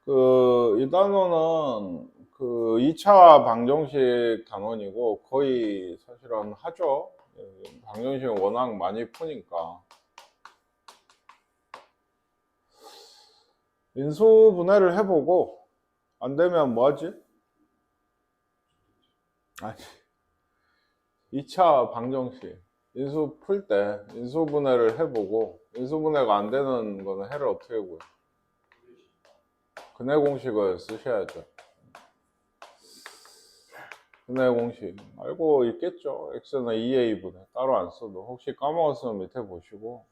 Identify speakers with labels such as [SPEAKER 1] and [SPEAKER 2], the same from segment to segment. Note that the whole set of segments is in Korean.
[SPEAKER 1] 이 단원은 그 2차 방정식 단원이고 거의 사실은 하죠. 방정식은 워낙 많이 푸니까. 인수분해를 해보고 안 되면 뭐 하지? 아니, 2차 방정식 인수 풀 때 인수분해를 해보고 인수분해가 안 되는 거는 해를 어떻게 구해? 근해 공식을 쓰셔야죠. 근해 공식 알고 있겠죠. x는 2a분의 따로 안 써도 혹시 까먹었으면 밑에 보시고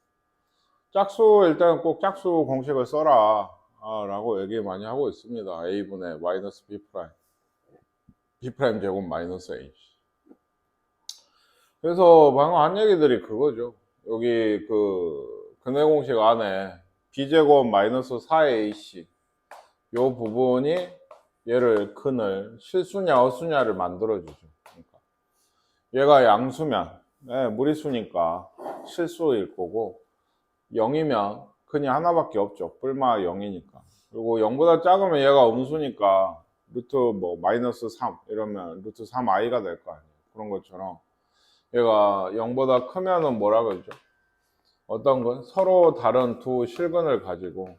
[SPEAKER 1] 짝수 일단 꼭 짝수 공식을 써라 라고 얘기 많이 하고 있습니다. a분의 마이너스 b 프라임 b 프라임 제곱 마이너스 a. 그래서 방금 한 얘기들이 그거죠. 여기 그 근해 공식 안에 b제곱 마이너스 4ac 요 부분이 얘를 근을 실수냐 어수냐를 만들어주죠. 그러니까 얘가 양수면 무리수니까 실수일 거고 0이면 근이 하나밖에 없죠. 뿔마 0이니까. 그리고 0보다 작으면 얘가 음수니까 루트 뭐 마이너스 3 이러면 루트 3i가 될 거 아니에요. 그런 것처럼 얘가 0보다 크면은 뭐라 그러죠? 어떤 건 서로 다른 두 실근을 가지고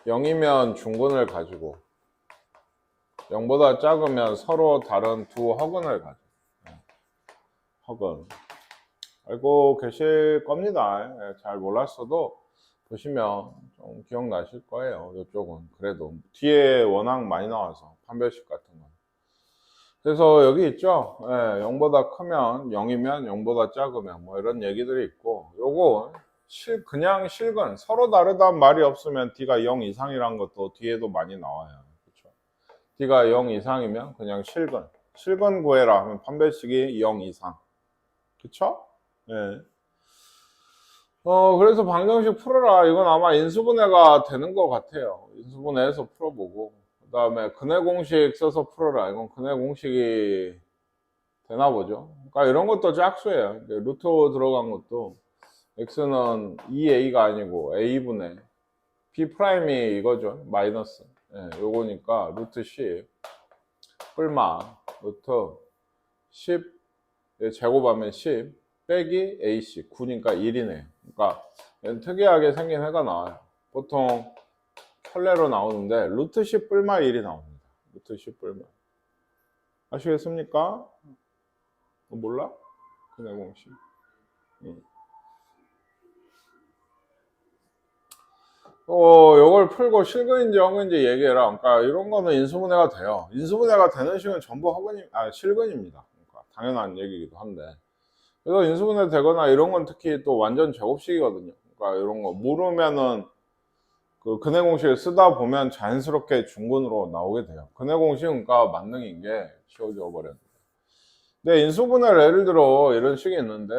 [SPEAKER 1] 0이면 중근을 가지고 0보다 작으면 서로 다른 두 허근을 가지고 허근 알고 계실 겁니다. 잘 몰랐어도 보시면 좀 기억나실 거예요. 이쪽은 그래도 뒤에 워낙 많이 나와서 판별식 같은 거. 그래서 여기 있죠. 0보다 크면 0이면 0보다 작으면 뭐 이런 얘기들이 있고 요거 그냥 실근 서로 다르다는 말이 없으면 D가 0 이상이란 것도 뒤에도 많이 나와요. 그렇죠? D가 0 이상이면 그냥 실근 구해라 하면 판별식이 0 이상. 그쵸? 네. 그래서 방정식 풀어라. 이건 아마 인수분해가 되는 것 같아요. 인수분해해서 풀어보고. 그 다음에 근해 공식 써서 풀어라. 이건 근해 공식이 되나 보죠. 그러니까 이런 것도 짝수예요. 루트 들어간 것도 x는 2a가 아니고 a분의 b 프라임이 이거죠. 마이너스. 요거니까 루트 10 뿔마 루트 10 제곱하면 10 빼기 ac 9니까 1이네요. 그러니까 특이하게 생긴 해가 나와요. 보통 켤레로 나오는데 루트 10 뿔마 1이 나옵니다. 루트 10 뿔마. 아시겠습니까? 몰라? 근해 공식. 요걸 풀고 실근인지 허근인지 얘기해라. 그러니까 이런 거는 인수분해가 돼요. 인수분해가 되는 식은 전부 실근입니다. 그러니까 당연한 얘기이기도 한데. 그래서 인수분해 되거나 이런 건 특히 또 완전 제곱식이거든요. 그러니까 이런 거 모르면은 그 근해 공식을 쓰다 보면 자연스럽게 중근으로 나오게 돼요. 근해 공식은 그러니까 만능인 게 지워져 버려요. 근데 인수분해를 예를 들어 이런 식이 있는데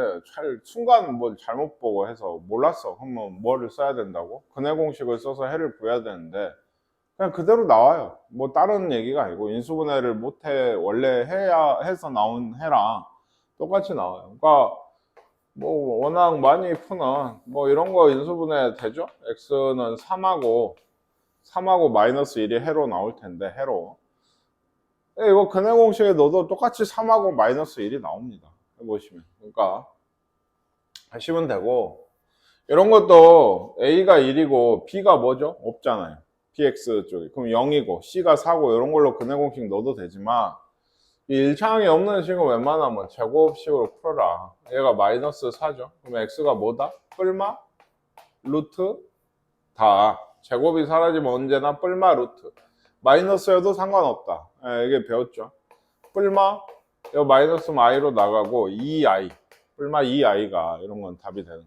[SPEAKER 1] 순간 뭐 잘못 보고 해서 몰랐어. 그러면 뭐를 써야 된다고? 근해 공식을 써서 해를 구해야 되는데 그냥 그대로 나와요. 뭐 다른 얘기가 아니고 인수분해를 못해 원래 해야 해서 나온 해랑 똑같이 나와요. 그러니까 뭐 워낙 많이 푸는 뭐 이런 거 인수분해 되죠? x는 3하고 마이너스 1이 해로 나올 텐데 해로 이거 근해 공식에 넣어도 똑같이 3하고 마이너스 1이 나옵니다. 해보시면 그러니까 하시면 되고 이런 것도 a가 1이고 b가 뭐죠? 없잖아요. bx 쪽이 그럼 0이고 c가 4고 이런 걸로 근해 공식 넣어도 되지만 이 일창이 없는 식은 웬만하면 제곱식으로 풀어라. 얘가 마이너스 4죠. 그럼 x가 뭐다? 뿔마 루트 다 제곱이 사라지면 언제나 뿔마 루트 마이너스여도 상관없다. 이게 배웠죠. 뿔마 이 마이너스는 i로 나가고 2i 뿔마 2i가 이런 건 답이 되는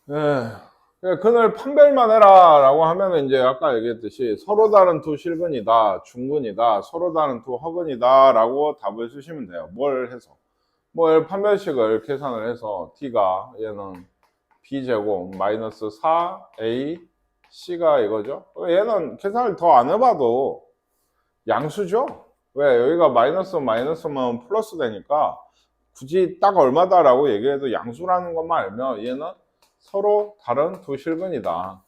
[SPEAKER 1] 거예요. 이게 근을 판별만 해라 라고 하면 이제 아까 얘기했듯이 서로 다른 두 실근이다 중근이다 서로 다른 두 허근이다 라고 답을 쓰시면 돼요. 뭘 해서 뭐 판별식을 계산을 해서 t가 얘는 b제곱 마이너스 4a c가 이거죠. 얘는 계산을 더 안 해봐도 양수죠. 왜 여기가 마이너스면 플러스 되니까 굳이 딱 얼마다라고 얘기해도 양수라는 것만 알면 얘는 서로 다른 두 실근이다.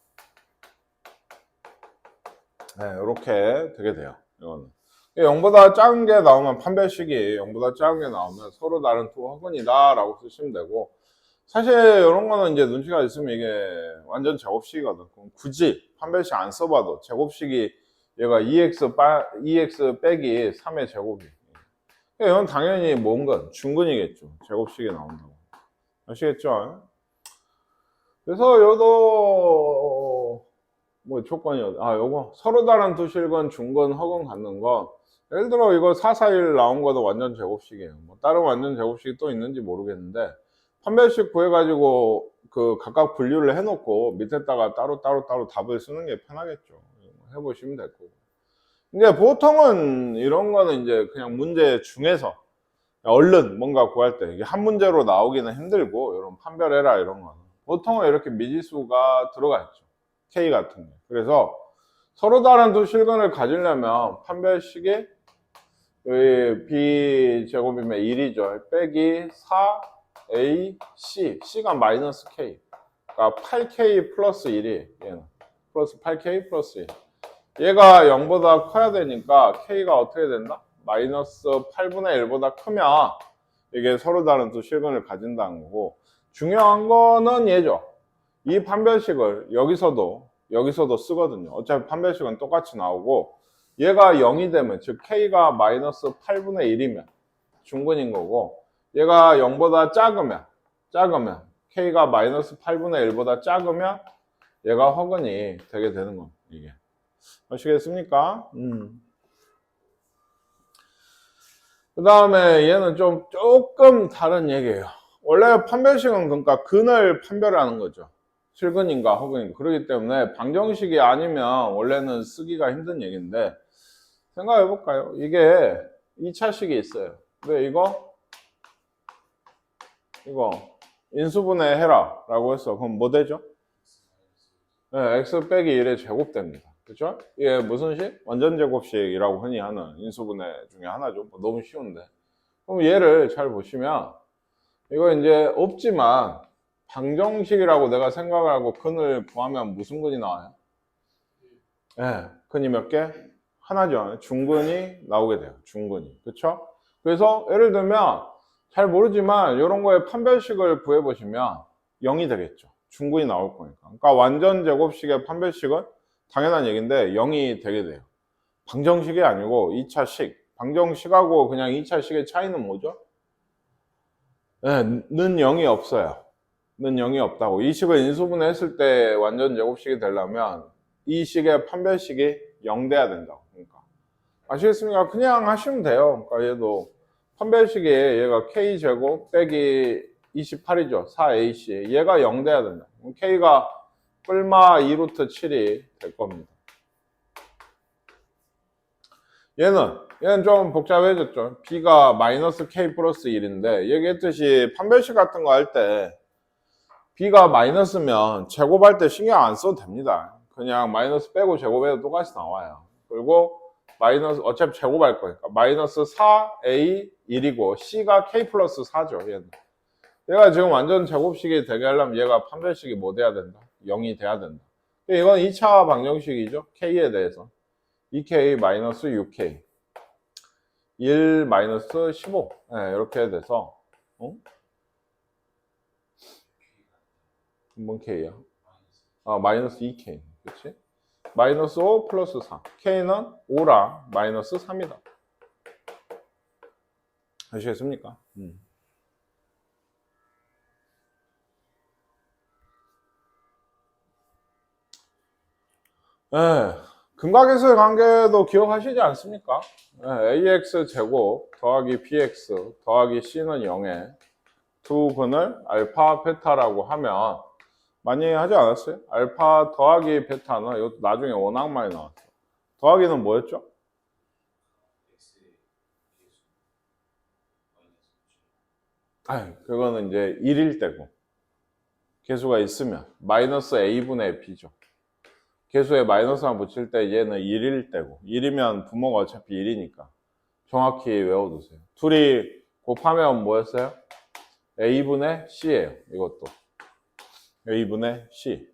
[SPEAKER 1] 네, 이렇게 되게 돼요. 이거는 0보다 작은 게 나오면 판별식이 0보다 작은 게 나오면 서로 다른 두 허근이다 라고 쓰시면 되고, 사실 이런 거는 이제 눈치가 있으면 이게 완전 제곱식이거든. 그럼 굳이 판별식 안 써봐도 제곱식이 얘가 2x 빼기 3의 제곱이, 이건 당연히 뭔가 중근이겠죠. 제곱식이 나온다고. 아시겠죠? 그래서 요도 뭐 조건이 요거 서로 다른 두 실근 중근 허근 갖는 거, 예를 들어 이거 441 나온 것도 완전 제곱식이에요. 뭐 다른 완전 제곱식이 또 있는지 모르겠는데 판별식 구해가지고 그 각각 분류를 해놓고 밑에다가 따로 답을 쓰는 게 편하겠죠. 해보시면 될 거고. 근데 보통은 이런 거는 이제 그냥 문제 중에서 얼른 뭔가 구할 때 이게 한 문제로 나오기는 힘들고, 이런 판별해라 이런 거는 보통은 이렇게 미지수가 들어가 있죠. K 같은 게. 그래서 서로 다른 두 실근을 가지려면 판별식이 B 제곱이면 1이죠. 빼기 4AC, C가 마이너스 K. 그러니까 8K 플러스 1이 얘는 플러스 8K 플러스 1. 얘가 0보다 커야 되니까 K가 어떻게 된다? 마이너스 8분의 1보다 크면 이게 서로 다른 두 실근을 가진다는 거고, 중요한 거는 얘죠. 이 판별식을 여기서도 쓰거든요. 어차피 판별식은 똑같이 나오고, 얘가 0이 되면, 즉 K가 마이너스 8분의 1이면 중근인 거고, 얘가 0보다 작으면 K가 마이너스 8분의 1보다 작으면 얘가 허근이 되게 되는 겁니다. 이게 아시겠습니까? 그 다음에 얘는 조금 다른 얘기예요. 원래 판별식은 그러니까 근을 판별하는 거죠. 실근인가 허근인가. 그렇기 때문에 방정식이 아니면 원래는 쓰기가 힘든 얘기인데, 생각해 볼까요? 이게 2차식이 있어요. 근데 이거 인수분해 해라 라고 했어. 그럼 뭐 되죠? 네, x 빼기 1의 제곱 됩니다. 그렇죠? 이게 무슨 식? 완전 제곱식이라고 흔히 하는 인수분해 중에 하나죠. 뭐 너무 쉬운데. 그럼 얘를 잘 보시면, 이거 이제 없지만 방정식이라고 내가 생각을 하고 근을 구하면 무슨 근이 나와요? 네, 근이 몇 개? 하나죠. 중근이 나오게 돼요. 중근이. 그렇죠? 그래서 예를 들면 잘 모르지만 이런 거에 판별식을 구해보시면 0이 되겠죠. 중근이 나올 거니까. 그러니까 완전 제곱식의 판별식은 당연한 얘기인데 0이 되게 돼요. 방정식이 아니고 2차식. 방정식하고 그냥 2차식의 차이는 뭐죠? 네, 는 0이 없어요. 는 0이 없다고. 이 식을 인수분해 했을 때 완전 제곱식이 되려면 이 식의 판별식이 0 돼야 된다고. 그러니까 아시겠습니까? 그냥 하시면 돼요. 그러니까 얘도 판별식이 얘가 K제곱 빼기 28이죠. 4AC. 얘가 0 돼야 된다. K가 뿔마 2루트 7이 될 겁니다. 얘는 좀 복잡해졌죠. B가 마이너스 K 플러스 1인데, 얘기했듯이 판별식 같은 거 할 때 B가 마이너스면 제곱할 때 신경 안 써도 됩니다. 그냥 마이너스 빼고 제곱해도 똑같이 나와요. 그리고 마이너스, 어차피 제곱할 거니까 마이너스 4A 1이고 C가 K 플러스 4죠. 얘가 지금 완전 제곱식이 되게 하려면 얘가 판별식이 뭐 돼야 된다? 0이 돼야 된다. 이건 2차 방정식이죠. K에 대해서 2K 마이너스 6K 1 마이너스 15 네, 이렇게 돼서 뭔 K야? 마이너스 2K 그치? 마이너스 5 플러스 4 K는 5랑 마이너스 3이다. 아시겠습니까? 근각에서의 관계도 기억하시지 않습니까? ax 제곱 더하기 bx 더하기 c는 0에 두 근을 알파 베타라고 하면 많이 하지 않았어요? 알파 더하기 베타는 이것도 나중에 워낙 많이 나왔어요. 더하기는 뭐였죠? 그거는 이제 1일 때고 개수가 있으면 마이너스 a분의 b죠. 개수에 마이너스만 붙일 때 얘는 1일 때고 1이면 부모가 어차피 1이니까 정확히 외워두세요. 둘이 곱하면 뭐였어요? a분의 c예요. 이것도 A분의 C.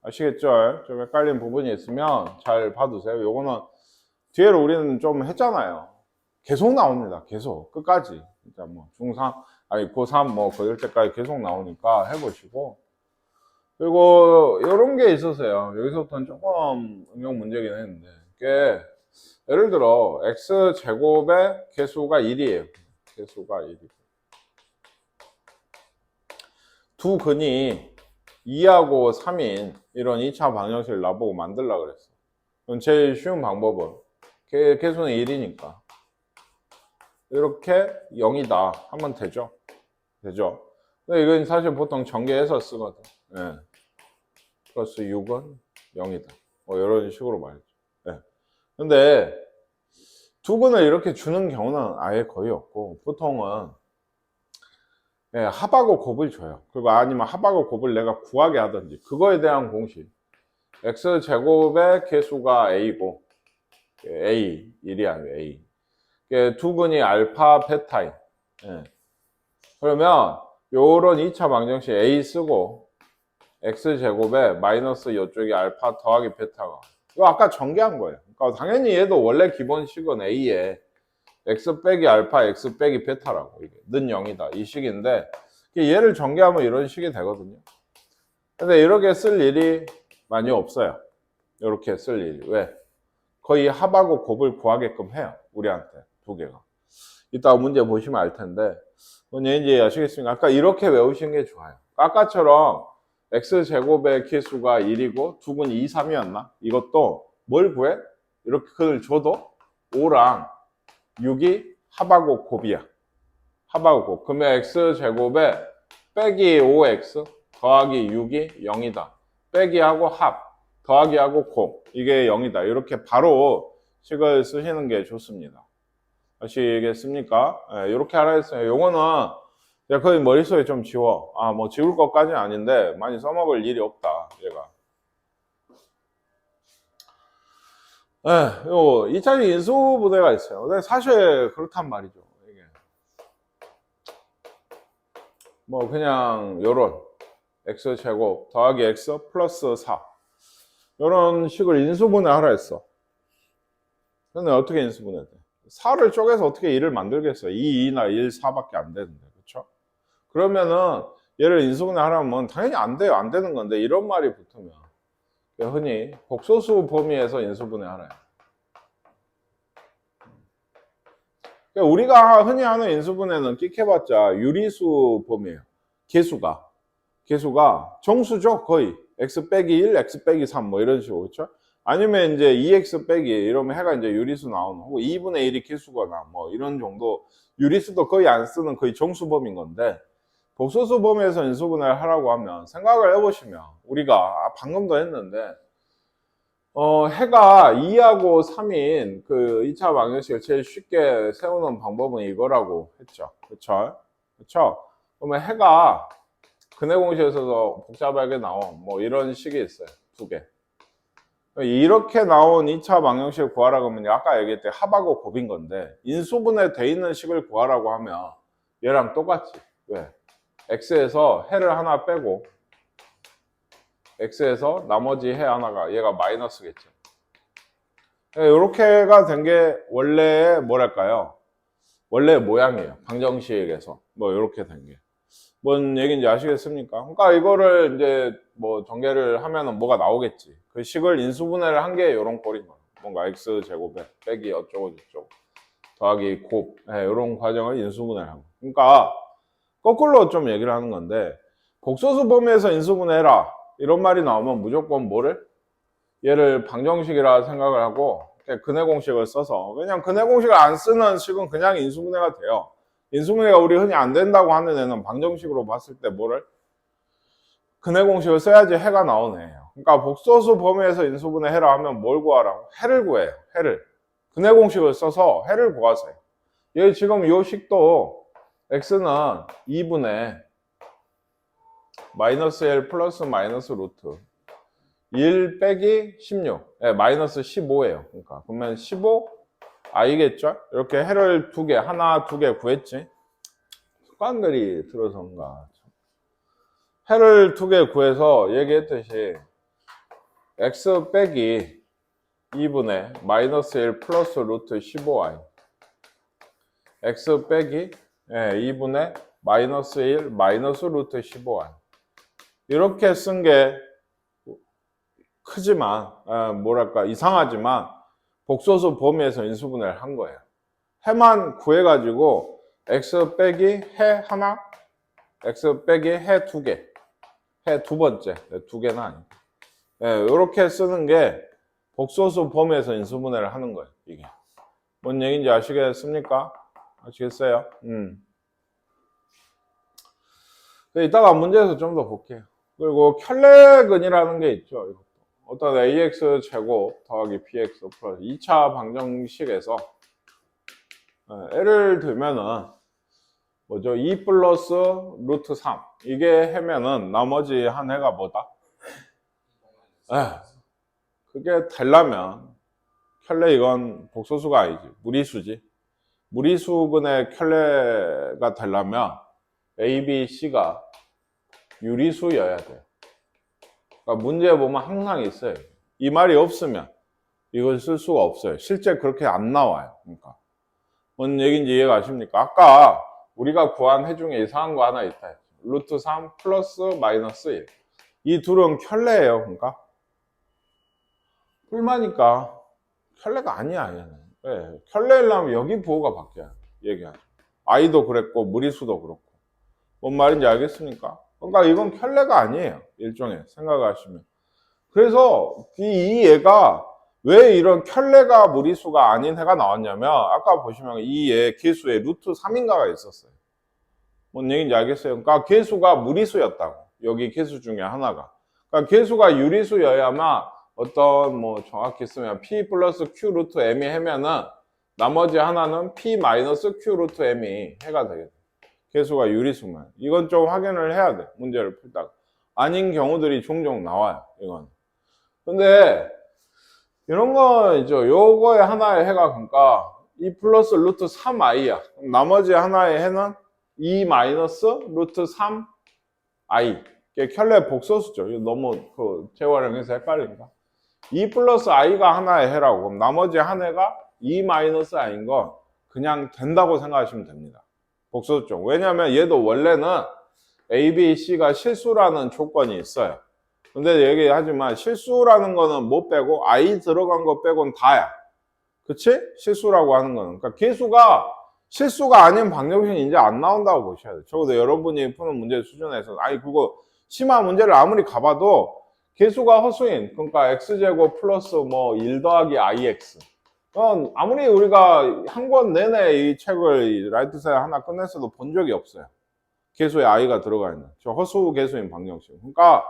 [SPEAKER 1] 아시겠죠? 좀 헷갈린 부분이 있으면 잘 봐두세요. 요거는 뒤에로 우리는 좀 했잖아요. 계속 나옵니다. 계속. 끝까지. 진짜 뭐 중3, 아니 고3 뭐 그럴 때까지 계속 나오니까 해보시고. 그리고 요런 게 있으세요. 여기서부터는 조금 응용 문제긴 했는데. 이게 예를 들어 x제곱의 개수가 1이에요. 개수가 1이고. 두 근이 2하고 3인 이런 2차 방정식을 나보고 만들려고 그랬어. 그럼 제일 쉬운 방법은 개수는 1이니까 이렇게 0이다 하면 되죠. 되죠. 근데 이건 사실 보통 전개해서 쓰거든. 예. 플러스 6은 0이다. 뭐 이런 식으로 말이죠. 예. 근데 두 근을 이렇게 주는 경우는 아예 거의 없고 보통은 예, 합하고 곱을 줘요. 그리고 아니면 합하고 곱을 내가 구하게 하든지 그거에 대한 공식. x제곱의 개수가 a고 a 1이 아니고 a 두 근이 알파 베타인. 예. 그러면 요런 2차 방정식 a 쓰고 x제곱에 마이너스 이쪽이 알파 더하기 베타가 이거 아까 전개한 거예요. 그러니까 당연히 얘도 원래 기본식은 a에 x 빼기 알파 x 빼기 베타라고 이게 는 0이다 이 식인데 얘를 전개하면 이런 식이 되거든요. 근데 이렇게 쓸 일이 많이 없어요. 이렇게 쓸 일이. 왜? 거의 합하고 곱을 구하게끔 해요. 우리한테 두 개가. 이따가 문제 보시면 알 텐데 뭔지 아시겠습니까? 아까 이렇게 외우시는 게 좋아요. 아까처럼 x제곱의 개수가 1이고 두 근 2, 3이었나? 이것도 뭘 구해? 이렇게 그걸 줘도 5랑 6이 합하고 곱이야. 합하고 곱. 그러면 x제곱에 빼기 5x 더하기 6이 0이다. 빼기하고 합 더하기하고 곱 이게 0이다. 이렇게 바로 식을 쓰시는 게 좋습니다. 아시겠습니까? 네, 이렇게 하라 했어요. 요거는 거의 머릿속에 좀 지워. 아, 뭐 지울 것까지는 아닌데 많이 써먹을 일이 없다. 얘가. 네, 요 2차식 인수분해가 있어요. 근데 사실 그렇단 말이죠. 이게. 뭐 그냥 요런 x제곱 더하기 x 플러스 4 요런 식을 인수분해 하라 했어. 근데 어떻게 인수분해 돼? 4를 쪼개서 어떻게 1을 만들겠어요? 2, 2나 1, 4밖에 안 되는데. 그쵸? 그러면은 얘를 인수분해 하라면 당연히 안 돼요. 안 되는 건데 이런 말이 붙으면 흔히 복소수 범위에서 인수분해 하라요. 우리가 흔히 하는 인수분해는 끽해봤자 유리수 범위예요. 개수가 정수죠. 거의 x 빼기 1, x 빼기 3 뭐 이런 식으로. 그렇죠? 아니면 이제 2x 빼기 이러면 해가 이제 유리수 나오는 거고 2분의 1이 개수거나 뭐 이런 정도 유리수도 거의 안 쓰는 거의 정수범인 건데 복소수 범위에서 인수분해를 하라고 하면 생각을 해보시면 우리가 방금도 했는데 해가 2하고 3인 그 2차 방정식을 제일 쉽게 세우는 방법은 이거라고 했죠. 그쵸? 그쵸? 그러면 해가 근해 공식에서도 복잡하게 나온 뭐 이런 식이 있어요. 두 개. 이렇게 나온 2차 방정식을 구하라고 하면 아까 얘기했듯이 합하고 곱인 건데 인수분해 돼 있는 식을 구하라고 하면 얘랑 똑같지. 왜? x에서 해를 하나 빼고 x에서 나머지 해 하나가 얘가 마이너스겠죠. 이렇게가 된 게 원래 뭐랄까요? 원래 모양이에요. 방정식에서 뭐 이렇게 된 게. 뭔 얘기인지 아시겠습니까? 그러니까 이거를 이제 뭐 전개를 하면은 뭐가 나오겠지. 그 식을 인수분해를 한 게 이런 꼴인 거예요. 뭔가 x제곱에 빼기 어쩌고 저쩌고 더하기 곱 이런 과정을 인수분해를 한 거예요. 그러니까 거꾸로 좀 얘기를 하는 건데 복소수 범위에서 인수분해해라 이런 말이 나오면 무조건 뭐를? 얘를 방정식이라 생각을 하고 근해 공식을 써서 그냥 근해 공식을 안 쓰는 식은 그냥 인수분해가 돼요. 인수분해가 우리 흔히 안 된다고 하는 애는 방정식으로 봤을 때 뭐를? 근해 공식을 써야지 해가 나오네. 그러니까 복소수 범위에서 인수분해 해라 하면 뭘 구하라고? 해를 구해요. 해를. 근해 공식을 써서 해를 구하세요. 얘 지금 요 식도 x는 2분의 마이너스 1 플러스 마이너스 루트 1 빼기 16 마이너스 15예요. 그러니까 그러면 15 i겠죠? 이렇게 해를 두 개, 하나, 두 개 구했지? 습관들이 들어서인가. 해를 두 개 구해서 얘기했듯이 x 빼기 2분의 마이너스 1 플러스 루트 15y x 빼기 2분의 마이너스 1 마이너스 루트 15y 이렇게 쓴 게 크지만 뭐랄까 이상하지만 복소수 범위에서 인수분해를 한 거예요. 해만 구해가지고 x 빼기 해 하나 x 빼기 해 두 개 해 두 번째 두 개는 아니고 이렇게 쓰는 게 복소수 범위에서 인수분해를 하는 거예요. 이게 뭔 얘기인지 아시겠습니까? 아시겠어요? 이따가 문제에서 좀 더 볼게요. 그리고 켤레근이라는 게 있죠. 어떤 ax 제곱 더하기 bx 플러스 2차 방정식에서 예를 들면은 뭐죠? 2 플러스 루트 3 이게 해면은 나머지 한 해가 뭐다? 그게 되려면 켤레 이건 복소수가 아니지 무리수지 무리수근의 켤레가 되려면 A, B, C가 유리수여야 돼요. 그러니까 문제에 보면 항상 있어요. 이 말이 없으면 이걸 쓸 수가 없어요. 실제 그렇게 안 나와요. 그러니까 뭔 얘기인지 이해가 가십니까? 아까 우리가 구한 해 중에 이상한 거 하나 있다. 루트 3 플러스 마이너스 1. 이 둘은 켤레예요. 그러니까 뿔마니까 켤레가 아니야. 얘는. 네. 켤레려면 여기 부호가 바뀌어요. 얘기하죠. i도 그랬고 무리수도 그렇고. 뭔 말인지 알겠습니까? 그러니까 이건 켤레가 아니에요. 일종의 생각하시면. 그래서 이 얘가 왜 이런 켤레가 무리수가 아닌 해가 나왔냐면 아까 보시면 이 얘 개수에 루트 3인가가 있었어요. 뭔 얘기인지 알겠어요? 그러니까 개수가 무리수였다고. 여기 개수 중에 하나가. 그러니까 개수가 유리수여야만 어떤 뭐 정확히 쓰면 p 플러스 q 루트 m이 해면은 나머지 하나는 p 마이너스 q 루트 m이 해가 되겠다. 개수가 유리수만. 이건 좀 확인을 해야 돼. 문제를 풀다가. 아닌 경우들이 종종 나와요. 이건. 근데 이런 거 있죠. 요거에 하나의 해가 그러니까 2 플러스 루트 3i야. 나머지 하나의 해는 2 마이너스 루트 3i. 이게 켤레 복소수죠. 이거 너무 그 재활용해서 헷갈린가? 2 플러스 i가 하나의 해라고. 그럼 나머지 한 해가 2 마이너스 i인 건 그냥 된다고 생각하시면 됩니다. 복소수죠. 왜냐면 얘도 원래는 A, B, C가 실수라는 조건이 있어요. 근데 얘기하지만 실수라는 거는 못 빼고 I 들어간 거 빼고는 다야. 그치? 실수라고 하는 거는. 그러니까 개수가 실수가 아닌 방정식이 이제 안 나온다고 보셔야 돼요. 적어도 여러분이 푸는 문제 수준에서 아니 그거 심화 문제를 아무리 가봐도 개수가 허수인 그러니까 x제곱 플러스 뭐 1 더하기 ix 아무리 우리가 한 권 내내 이 책을 라이트사이 하나 끝냈어도 본 적이 없어요. 개수에 i가 들어가 있는 저 허수 개수인 방정식. 그러니까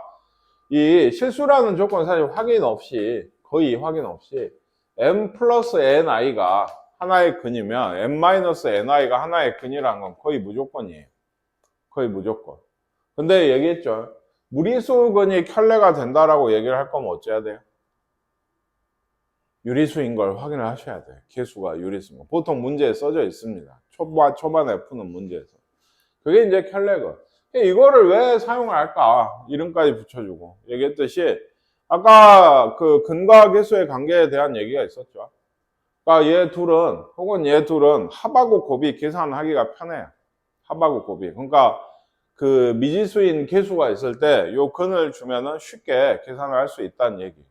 [SPEAKER 1] 이 실수라는 조건 사실 확인 없이 거의 확인 없이 m 플러스 ni가 하나의 근이면 m 마이너스 ni가 하나의 근이라는 건 거의 무조건이에요. 거의 무조건. 근데 얘기했죠. 무리수근이 켤레가 된다라고 얘기를 할 거면 어째야 돼요? 유리수인 걸 확인을 하셔야 돼요. 개수가 유리수인 거. 보통 문제에 써져 있습니다. 초반에 푸는 문제에서. 그게 이제 켤레근. 이거를 왜 사용을 할까? 이름까지 붙여주고. 얘기했듯이, 아까 그 근과 개수의 관계에 대한 얘기가 있었죠. 그러니까 얘 둘은, 혹은 얘 둘은 합하고 곱이 계산하기가 편해요. 합하고 곱이. 그러니까 그 미지수인 개수가 있을 때 요 근을 주면은 쉽게 계산을 할 수 있다는 얘기.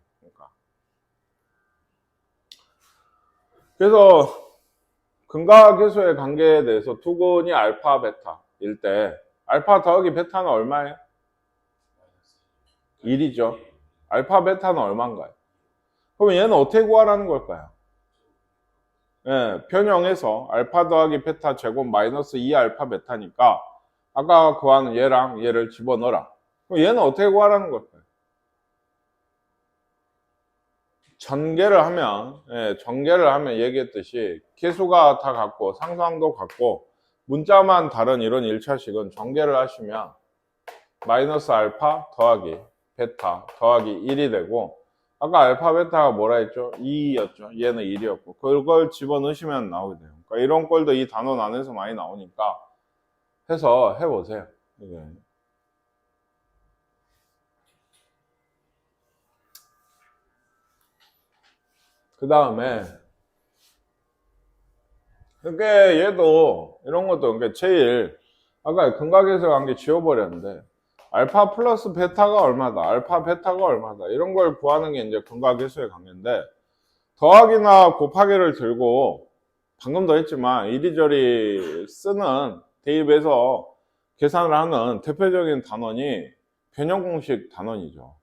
[SPEAKER 1] 그래서 근과 계수의 관계에 대해서 두 근이 알파, 베타일 때 알파 더하기 베타는 얼마예요? 1이죠. 알파, 베타는 얼마인가요? 그럼 얘는 어떻게 구하라는 걸까요? 예, 변형해서 알파 더하기 베타 제곱 마이너스 2알파 베타니까 아까 구하는 얘랑 얘를 집어넣어라. 그럼 얘는 어떻게 구하라는 걸까요? 전개를 하면, 전개를 하면 얘기했듯이 개수가 다 같고 상수항도 같고 문자만 다른 이런 1차식은 전개를 하시면 마이너스 알파 더하기 베타 더하기 1이 되고 아까 알파 베타가 뭐라 했죠? 2였죠. 얘는 1이었고 그걸 집어넣으시면 나오게 돼요. 그러니까 이런 꼴도 이 단원 안에서 많이 나오니까 해서 해보세요. 이게. 그 다음에 그게 얘도 이런 것도 그러니까 제일 아까 근각에서 간 게 지워버렸는데 알파 플러스 베타가 얼마다, 알파 베타가 얼마다 이런 걸 구하는 게 이제 근각계수의 관계인데 더하기나 곱하기를 들고 방금도 했지만 이리저리 쓰는 대입에서 계산을 하는 대표적인 단원이 변형공식 단원이죠.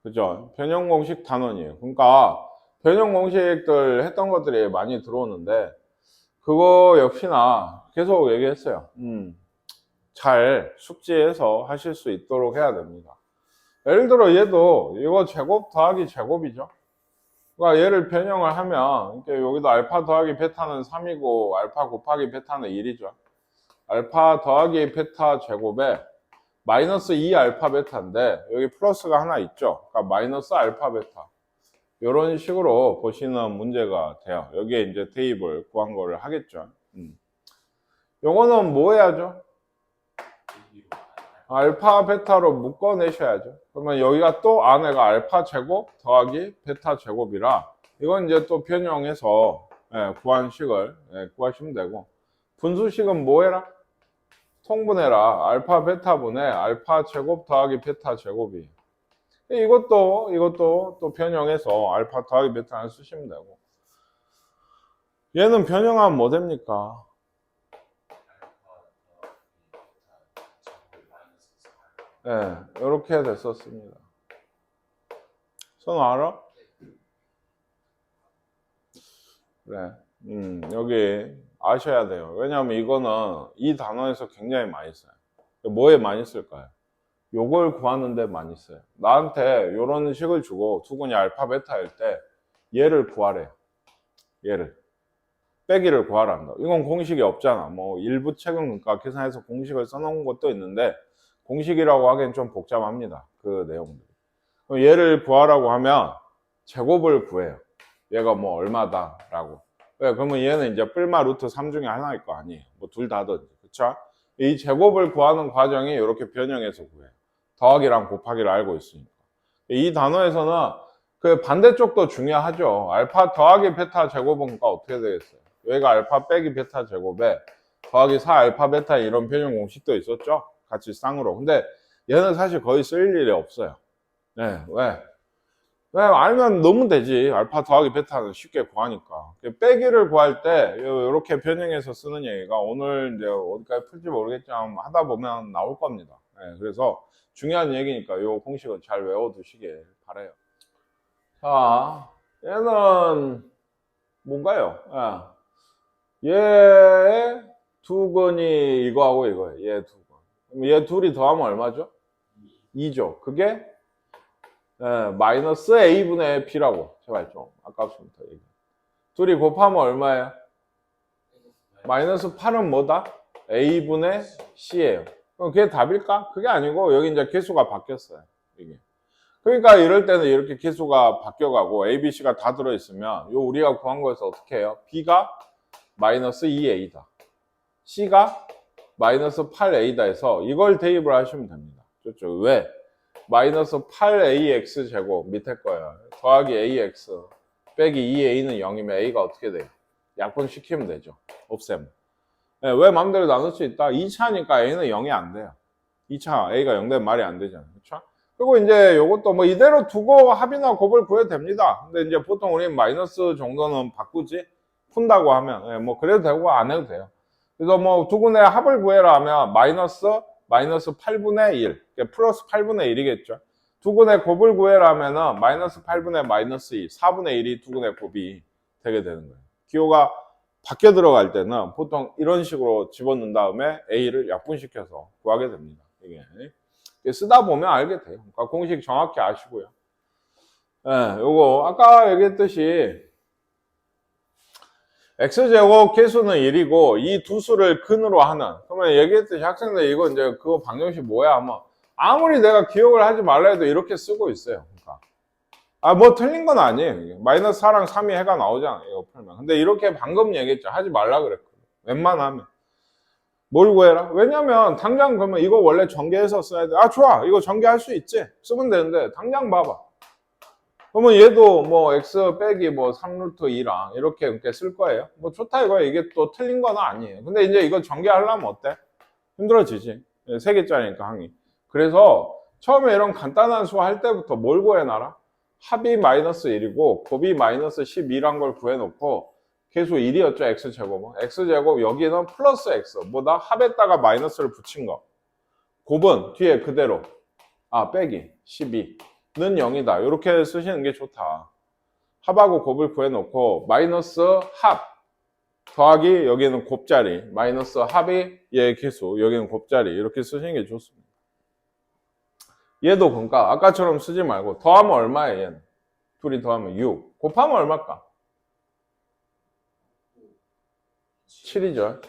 [SPEAKER 1] 그죠? 변형공식 단원이에요. 그러니까 변형공식들 했던 것들이 많이 들어오는데 그거 역시나 계속 얘기했어요. 잘 숙지해서 하실 수 있도록 해야 됩니다. 예를 들어 얘도 이거 제곱 더하기 제곱이죠. 그러니까 얘를 변형을 하면 여기도 알파 더하기 베타는 3이고 알파 곱하기 베타는 1이죠. 알파 더하기 베타 제곱에 마이너스 2 알파 베타인데 여기 플러스가 하나 있죠. 그러니까 마이너스 알파 베타. 이런 식으로 보시는 문제가 돼요. 여기에 이제 대입을 구한 거를 하겠죠. 요거는 뭐 해야죠? 알파 베타로 묶어내셔야죠. 그러면 여기가 또 안에가 알파 제곱 더하기 베타 제곱이라 이건 이제 또 변형해서 구한 식을 구하시면 되고 분수식은 뭐 해라? 통분해라. 알파 베타분의 알파 제곱 더하기 베타 제곱이 이것도 또 변형해서 알파 더하기 베타를 쓰시면 되고 얘는 변형하면 뭐 됩니까? 네, 이렇게 됐었습니다. 선우 알아? 그래. 여기 아셔야 돼요. 왜냐하면 이거는 이 단어에서 굉장히 많이 써요. 뭐에 많이 쓸까요? 요걸 구하는데 많이 써요. 나한테 요런 식을 주고 두근이 알파 베타일 때 얘를 구하래요. 얘를. 빼기를 구하란다. 이건 공식이 없잖아. 뭐 일부 최근근과 계산해서 공식을 써놓은 것도 있는데 공식이라고 하기엔 좀 복잡합니다. 그 내용들이. 그럼 얘를 구하라고 하면 제곱을 구해요. 얘가 뭐 얼마다 라고. 왜? 그러면 얘는 이제 뿔마 루트 3 중에 하나일 거 아니에요. 뭐 둘 다든지. 그쵸? 이 제곱을 구하는 과정이 이렇게 변형해서 구해요. 더하기랑 곱하기를 알고 있으니까. 이 단어에서는 그 반대쪽도 중요하죠. 알파 더하기 베타 제곱은 그러니까 어떻게 되겠어요? 여기가 알파 빼기 베타 제곱에 더하기 4 알파 베타 이런 변형 공식도 있었죠. 같이 쌍으로. 근데 얘는 사실 거의 쓸 일이 없어요. 네, 왜 알면 넣으면 되지. 알파 더하기 베타는 쉽게 구하니까. 빼기를 구할 때 이렇게 변형해서 쓰는 얘기가 오늘 이제 어디까지 풀지 모르겠지만 하다 보면 나올 겁니다. 네, 그래서 중요한 얘기니까 이 공식은 잘 외워두시길 바라요. 자, 얘는 뭔가요? 얘 두근이 이거하고 이거예요. 얘 두근. 그럼 얘 둘이 더하면 얼마죠? 2죠. 그게 마이너스 a분의 b라고 제발 좀 아까부터 얘기. 둘이 곱하면 얼마예요? 마이너스 8은 뭐다? a분의 c예요. 그럼 그게 답일까? 그게 아니고 여기 이제 개수가 바뀌었어요. 이게. 그러니까 이럴 때는 이렇게 개수가 바뀌어가고 a, b, c가 다 들어있으면 요 우리가 구한 거에서 어떻게 해요? b가 마이너스 2a다. c가 마이너스 8a다 해서 이걸 대입을 하시면 됩니다. 좋죠? 왜? 마이너스 8ax 제곱 밑에 거예요. 더하기 ax 빼기 2a는 0이면 a가 어떻게 돼요? 약분시키면 되죠. 없애면. 네, 왜 마음대로 나눌 수 있다? 2차니까 a는 0이 안 돼요. 2차 a가 0 되면 말이 안 되잖아요. 그렇죠? 그리고 이제 요것도 뭐 이대로 두고 합이나 곱을 구해도 됩니다. 근데 이제 보통 우리는 마이너스 정도는 바꾸지 푼다고 하면 뭐 그래도 되고 안 해도 돼요. 그래서 뭐 두근의 합을 구해라 하면 마이너스 8분의 1 플러스 8분의 1이겠죠. 두근의 곱을 구해라 하면은 마이너스 8분의 마이너스 2 4분의 1이 두근의 곱이 되게 되는 거예요. 기호가 바뀌어 들어갈 때는 보통 이런 식으로 집어넣은 다음에 a를 약분시켜서 구하게 됩니다. 이게 쓰다 보면 알게 돼요. 그러니까 공식 정확히 아시고요. 요거 아까 얘기했듯이 x제곱 개수는 1이고 이 두 수를 근으로 하는. 그러면 얘기했듯이 학생들 이거 이제 그거 방정식 뭐야 하면 아무리 내가 기억을 하지 말라 해도 이렇게 쓰고 있어요. 그러니까 뭐 틀린 건 아니에요. 마이너스 4랑 3이 해가 나오잖아 이거 풀면. 근데 이렇게 방금 얘기했죠. 하지 말라 그랬거든. 웬만하면 뭘 구해라? 왜냐면 당장 그러면 이거 원래 전개해서 써야 돼. 좋아 이거 전개할 수 있지 쓰면 되는데 당장 봐봐 그러면 얘도 뭐 x 빼기 뭐 3루트 2랑 이렇게 쓸 거예요. 뭐 좋다 이거야. 이게 또 틀린 건 아니에요. 근데 이제 이거 전개하려면 어때? 힘들어지지. 3개짜리니까 항이. 그래서 처음에 이런 간단한 수 할 때부터 뭘 구해놔라? 합이 마이너스 1이고 곱이 마이너스 12란 걸 구해놓고 계수 1이었죠. x제곱은. x제곱 여기는 플러스 x. 뭐다? 합에다가 마이너스를 붙인 거. 곱은 뒤에 그대로. 빼기 12는 0이다. 이렇게 쓰시는 게 좋다. 합하고 곱을 구해놓고 마이너스 합 더하기 여기는 곱자리 마이너스 합이 얘의 계수 여기는 곱자리 이렇게 쓰시는 게 좋습니다. 얘도 그러니까 아까처럼 쓰지 말고 더하면 얼마예요 얘는? 둘이 더하면 6 곱하면 얼마일까? 7이죠.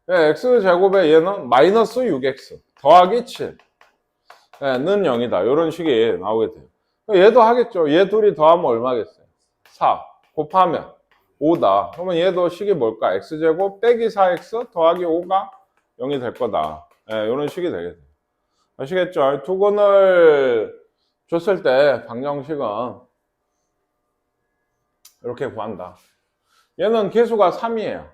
[SPEAKER 1] 네, x제곱에 얘는 마이너스 6x 더하기 7 는 0이다. 이런 식이 나오게 돼요. 얘도 하겠죠. 얘 둘이 더하면 얼마겠어요? 4 곱하면 5다. 그러면 얘도 식이 뭘까? x제곱 빼기 4x 더하기 5가 0이 될 거다. 이런 식이 되겠죠. 아시겠죠? 두근을 줬을 때 방정식은 이렇게 구한다. 얘는 계수가 3이에요.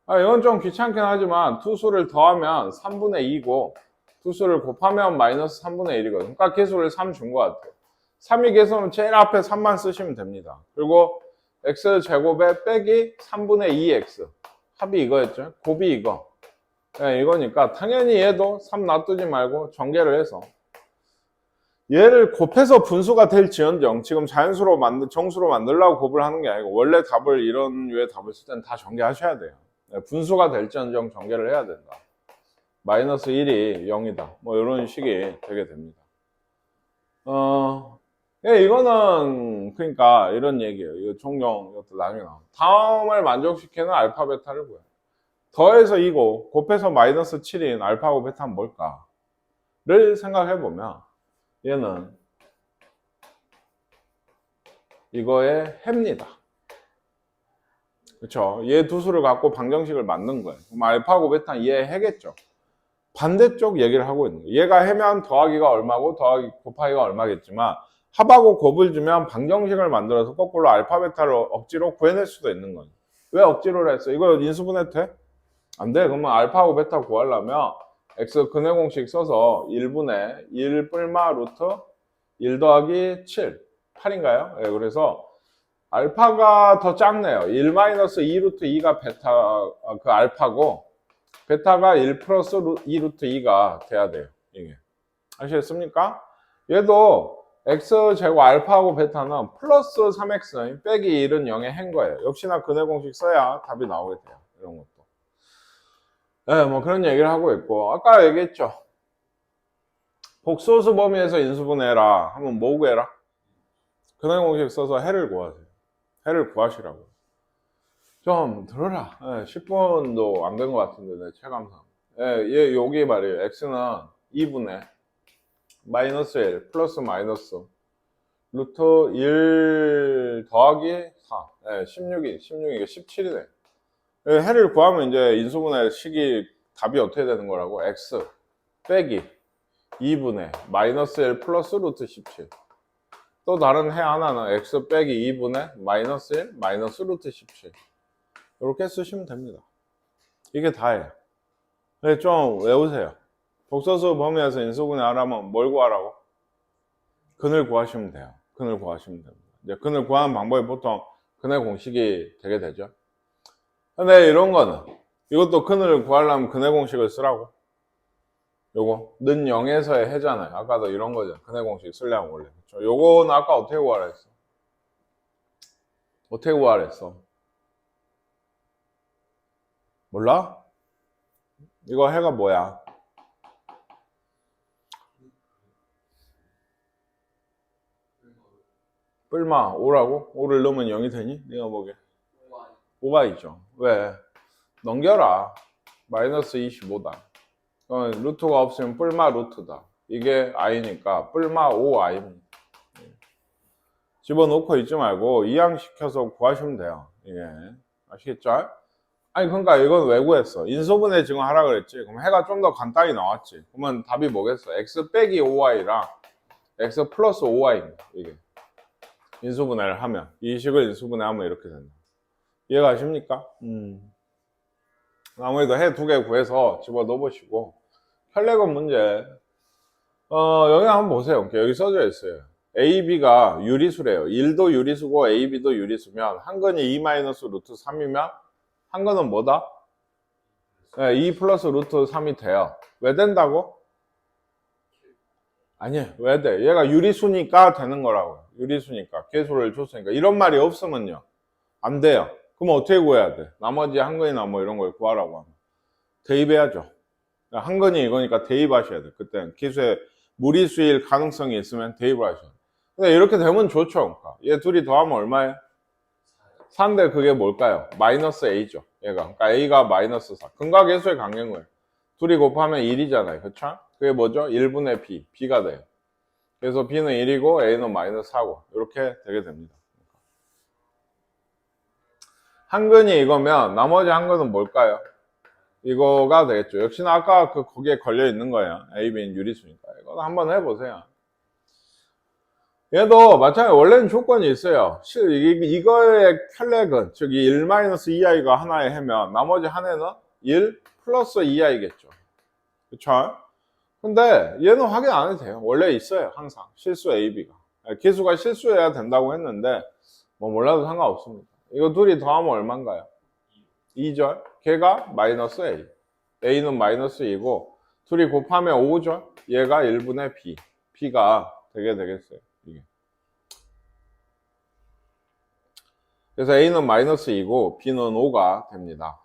[SPEAKER 1] 이건 좀 귀찮긴 하지만 투수를 더하면 3분의 2고 투수를 곱하면 마이너스 3분의 1이거든요. 그러니까 계수를 3 준 것 같아요. 3이 계수는 제일 앞에 3만 쓰시면 됩니다. 그리고 x제곱에 빼기 3분의 2x 합이 이거였죠. 곱이 이거. 이거니까 당연히 얘도 3 놔두지 말고 전개를 해서 얘를 곱해서 분수가 될지언정 지금 자연수로 정수로 만들려고 곱을 하는 게 아니고 원래 답을 이런 류의 답을 쓸 때는 다 전개하셔야 돼요. 분수가 될지언정 전개를 해야 된다. 마이너스 1이 0이다. 뭐 이런 식이 되게 됩니다. 이거는 그러니까 이런 얘기예요. 이거 종종 이것도 나중에 나와. 다음을 만족시키는 알파 베타를 구해요. 더해서 2고 곱해서 마이너스 7인 알파하고 베타는 뭘까?를 생각해 보면 얘는 이거의 해입니다. 그렇죠? 얘 두 수를 갖고 방정식을 만든 거예요. 그럼 알파하고 베타는 얘의 해겠죠. 반대쪽 얘기를 하고 있는 거예요. 얘가 해면 더하기가 얼마고 더하기 곱하기가 얼마겠지만 합하고 곱을 주면 방정식을 만들어서 거꾸로 알파 베타를 억지로 구해낼 수도 있는 거예요. 왜 억지로 했어? 이거 인수분해 돼? 안 돼. 그러면 알파하고 베타 구하려면 x 근해 공식 써서 1분의 1 뿔마 루트 1 더하기 7 8인가요? 그래서 알파가 더 작네요. 1 마이너스 2 루트 2가 베타 그 알파고 베타가 1 플러스 2 루트 2가 돼야 돼요. 이게 아시겠습니까? 얘도 x제곱 알파하고 베타는 플러스 3x 빼기 1은 0의 해인 거예요. 역시나 근해 공식 써야 답이 나오게 돼요. 이런 것도. 뭐 그런 얘기를 하고 있고 아까 얘기했죠. 복소수 범위에서 인수분해라 하면 뭐 구해라? 근해 공식 써서 해를 구하세요. 해를 구하시라고. 좀 들어라. 10분도 안 된 것 같은데 내 체감상. 얘 여기 말이에요. x는 2분의 마이너스 1 플러스 마이너스 루트 1 더하기 4 16이 17이네. 해를 구하면 이제 인수분해 식이 답이 어떻게 되는 거라고? x 빼기 2분의 마이너스 1 플러스 루트 17. 또 다른 해 하나는 x 빼기 2분의 마이너스 1 마이너스 루트 17. 이렇게 쓰시면 됩니다. 이게 다예요. 좀 외우세요. 복소수 범위에서 인수분해 하려면 뭘 구하라고? 근을 구하시면 돼요. 근을 구하시면 됩니다. 이제 근을 구하는 방법이 보통 근의 공식이 되게 되죠. 근데 이런 거는 이것도 근을 구하려면 근의 공식을 쓰라고. 요거 는 0에서의 해잖아요. 아까도 이런 거죠. 근의 공식 쓰려면 원래. 그렇죠? 요거는 아까 어떻게 구하라 했어? 어떻게 구하라 했어? 몰라? 이거 해가 뭐야? 뿔마 5라고? 5를 넣으면 0이 되니? 네가 보게 5가 있죠. 왜? 넘겨라. 마이너스 25다. 루트가 없으면 뿔마 루트다. 이게 i니까 뿔마 5i입니다. 집어넣고 있지 말고 이항시켜서 구하시면 돼요. 이게 아시겠죠? 아니 그러니까 이건 왜 구했어? 인수분해 지금 하라 그랬지. 그럼 해가 좀 더 간단히 나왔지. 그러면 답이 뭐겠어? x 빼기 5i랑 x 플러스 5i입니다. 이게 인수분해를 하면, 이 식을 인수분해하면 이렇게 된다. 이해가십니까? 아무래도 해 2개 구해서 집어넣어 보시고. 혈례건 문제. 여기 한번 보세요. 여기 써져 있어요. A, B가 유리수래요. 1도 유리수고 A, B도 유리수면 한 건이 2 마이너스 루트 3이면 한 건은 뭐다? 네, 2 플러스 루트 3이 돼요. 왜 된다고? 아니에요. 왜 돼? 얘가 유리수니까 되는 거라고요. 유리수니까. 개수를 줬으니까. 이런 말이 없으면요. 안 돼요. 그럼 어떻게 구해야 돼? 나머지 한 건이나 뭐 이런 걸 구하라고 하면. 대입해야죠. 한 건이 이거니까 대입하셔야 돼. 그때는 기수에 무리수일 가능성이 있으면 대입을 하셔야 돼. 근데 이렇게 되면 좋죠. 그러니까. 얘 둘이 더하면 얼마예요? 4인데 그게 뭘까요? 마이너스 A죠. 얘가. 그러니까 A가 마이너스 4. 근과계수의 관계인 둘이 곱하면 1이잖아요. 그쵸? 그게 뭐죠? 1분의 B. B가 돼요. 그래서 B는 1이고 A는 마이너스 4고. 이렇게 되게 됩니다. 한 근이 이거면 나머지 한 근은 뭘까요? 이거가 되겠죠. 역시나 아까 거기에 걸려 있는 거예요. A, B는 유리수니까. 이거 한번 해보세요. 얘도 마찬가지로 원래는 조건이 있어요. 이거의 혈렉은, 즉 1-2i가 하나에 해면 나머지 한 해는 1 플러스 2i겠죠. 그쵸? 근데 얘는 확인 안 해도 돼요. 원래 있어요. 항상. 실수 AB가. 기수가 실수해야 된다고 했는데 뭐 몰라도 상관없습니다. 이거 둘이 더하면 얼마인가요? 2절. 걔가 마이너스 A. A는 마이너스 2고 둘이 곱하면 5절. 얘가 1분의 B. B가 되게 되겠어요. 이게. 그래서 A는 마이너스 2고 B는 5가 됩니다.